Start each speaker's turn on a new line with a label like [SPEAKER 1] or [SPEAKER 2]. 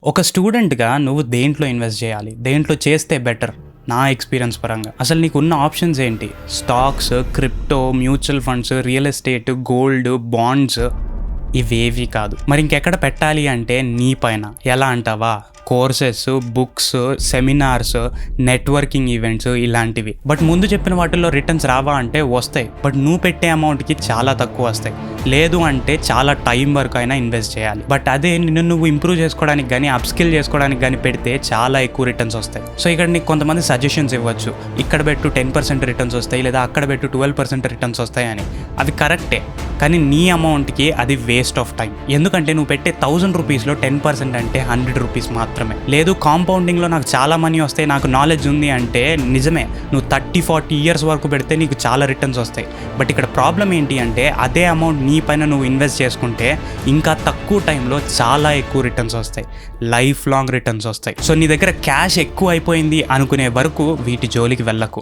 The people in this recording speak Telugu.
[SPEAKER 1] ఒక స్టూడెంట్‌గా నువ్వు దేంట్లో ఇన్వెస్ట్ జేయాలి? దేంట్లో చేస్తే బెటర్? నా ఎక్స్‌పీరియన్స్ పరంగా. అసలు నీకున్న ఆప్షన్స్ ఏంటి? Stocks, crypto, mutual funds, real estate, gold, bonds ఇవేవి కాదు. మరి ఇంకెక్కడ పెట్టాలి అంటే నీ పైన. ఎలా అంటావా? Courses, books, seminars, networking events ఇలాంటివి. బట్ ముందు చెప్పిన వాటిల్లో రిటర్న్స్ రావా అంటే వస్తాయి. బట్ నువ్వు పెట్టే అమౌంట్కి చాలా తక్కువ వస్తాయి. లేదు అంటే చాలా టైం వరకు అయినా ఇన్వెస్ట్ చేయాలి. బట్ అదే నిన్ను నువ్వు ఇంప్రూవ్ చేసుకోవడానికి కానీ అప్స్కిల్ చేసుకోవడానికి కానీ పెడితే చాలా ఎక్కువ రిటర్న్స్ వస్తాయి. సో ఇక్కడ నీకు కొంతమంది సజెషన్స్ ఇవ్వచ్చు. ఇక్కడ పెట్టు 10% రిటర్న్స్ వస్తాయి, లేదా అక్కడ పెట్టు 12% రిటర్న్స్ వస్తాయి అని. అవి కరెక్టే, కానీ నీ అమౌంట్కి అది వేస్ట్ ఆఫ్ టైం. ఎందుకంటే నువ్వు పెట్టే 1000 రూపీస్లో 10% అంటే 100 రూపీస్ మాత్రమే. లేదు కాంపౌండింగ్లో నాకు చాలా మనీ వస్తాయి, నాకు నాలెడ్జ్ ఉంది అంటే నిజమే, నువ్వు 30-40 ఇయర్స్ వరకు పెడితే నీకు చాలా రిటర్న్స్ వస్తాయి. బట్ ఇక్కడ ప్రాబ్లం ఏంటి అంటే అదే అమౌంట్ నీ పైన నువ్వు ఇన్వెస్ట్ చేసుకుంటే ఇంకా తక్కువ టైంలో చాలా ఎక్కువ రిటర్న్స్ వస్తాయి, లైఫ్ లాంగ్ రిటర్న్స్ వస్తాయి. సో నీ దగ్గర క్యాష్ ఎక్కువ అయిపోయింది అనుకునే వరకు వీటి జోలికి వెళ్ళకు.